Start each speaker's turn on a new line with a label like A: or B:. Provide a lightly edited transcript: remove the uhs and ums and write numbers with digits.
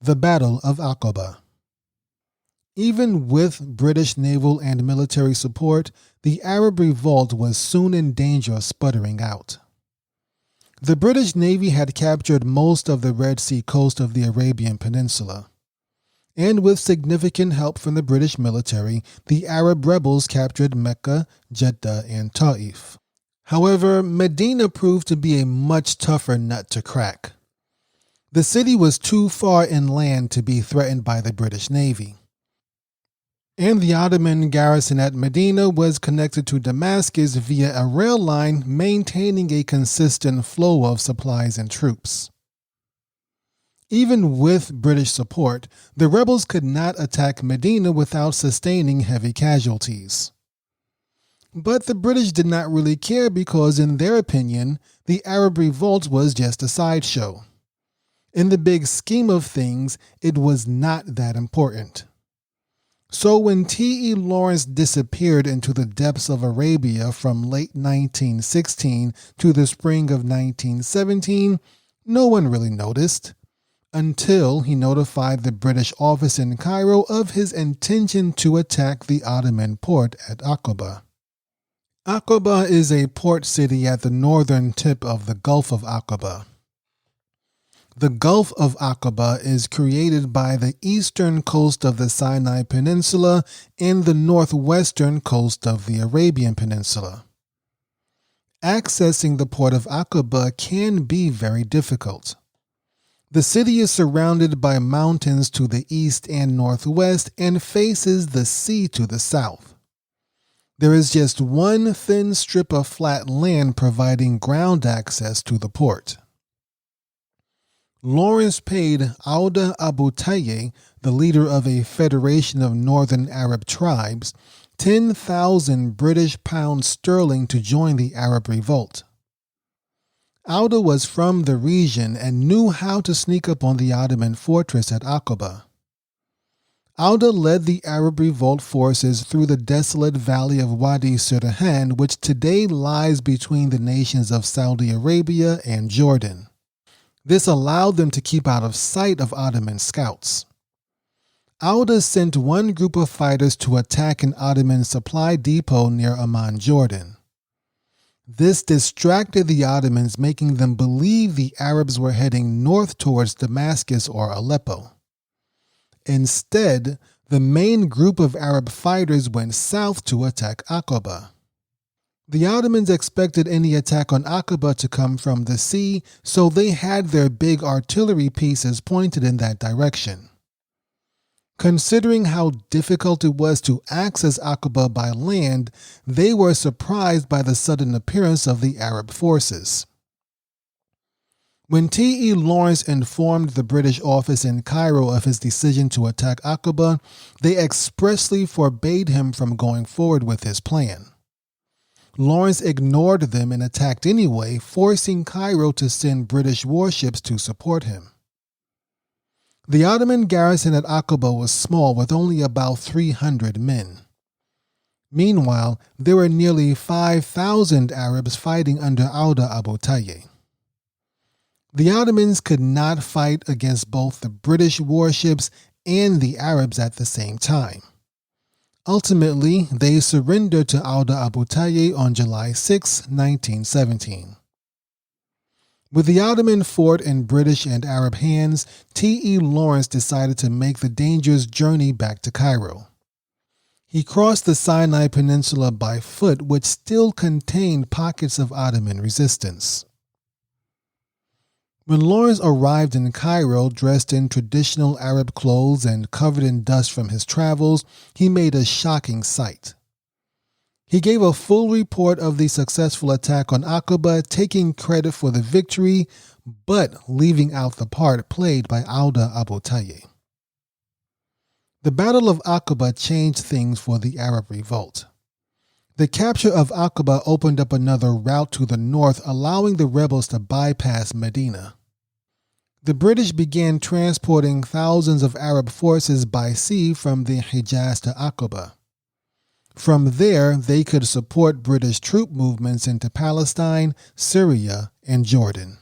A: The Battle of Aqaba. Even with British naval and military support, the Arab Revolt was soon in danger of sputtering out. The British Navy had captured most of the Red Sea coast of the Arabian Peninsula, and with significant help from the British military, the Arab rebels captured Mecca, Jeddah, and Taif. However, Medina proved to be a much tougher nut to crack. The city was too far inland to be threatened by the British Navy, and the Ottoman garrison at Medina was connected to Damascus via a rail line maintaining a consistent flow of supplies and troops. Even with British support, the rebels could not attack Medina without sustaining heavy casualties. But the British did not really care because, in their opinion, the Arab Revolt was just a sideshow. In the big scheme of things, it was not that important. So when T.E. Lawrence disappeared into the depths of Arabia from late 1916 to the spring of 1917, no one really noticed, until he notified the British office in Cairo of his intention to attack the Ottoman port at Aqaba. Aqaba is a port city at the northern tip of the Gulf of Aqaba. The Gulf of Aqaba is created by the eastern coast of the Sinai Peninsula and the northwestern coast of the Arabian Peninsula. Accessing the port of Aqaba can be very difficult. The city is surrounded by mountains to the east and northwest and faces the sea to the south. There is just one thin strip of flat land providing ground access to the port. Lawrence paid Auda Abu Tayyeh, the leader of a federation of northern Arab tribes, 10,000 British pounds sterling to join the Arab Revolt. Auda was from the region and knew how to sneak up on the Ottoman fortress at Aqaba. Auda led the Arab Revolt forces through the desolate valley of Wadi Sirhan, which today lies between the nations of Saudi Arabia and Jordan. This allowed them to keep out of sight of Ottoman scouts. Auda sent one group of fighters to attack an Ottoman supply depot near Amman, Jordan. This distracted the Ottomans, making them believe the Arabs were heading north towards Damascus or Aleppo. Instead, the main group of Arab fighters went south to attack Aqaba. The Ottomans expected any attack on Aqaba to come from the sea, so they had their big artillery pieces pointed in that direction. Considering how difficult it was to access Aqaba by land, they were surprised by the sudden appearance of the Arab forces. When T.E. Lawrence informed the British office in Cairo of his decision to attack Aqaba, they expressly forbade him from going forward with his plan. Lawrence ignored them and attacked anyway, forcing Cairo to send British warships to support him. The Ottoman garrison at Aqaba was small, with only about 300 men. Meanwhile, there were nearly 5,000 Arabs fighting under Auda Abu Tayyeh. The Ottomans could not fight against both the British warships and the Arabs at the same time. Ultimately, they surrendered to Auda Abu Tayyeh on July 6, 1917. With the Ottoman fort in British and Arab hands, T.E. Lawrence decided to make the dangerous journey back to Cairo. He crossed the Sinai Peninsula by foot, which still contained pockets of Ottoman resistance. When Lawrence arrived in Cairo, dressed in traditional Arab clothes and covered in dust from his travels, he made a shocking sight. He gave a full report of the successful attack on Aqaba, taking credit for the victory, but leaving out the part played by Auda Abu Tayyeh. The Battle of Aqaba changed things for the Arab Revolt. The capture of Aqaba opened up another route to the north, allowing the rebels to bypass Medina. The British began transporting thousands of Arab forces by sea from the Hijaz to Aqaba. From there, they could support British troop movements into Palestine, Syria, and Jordan.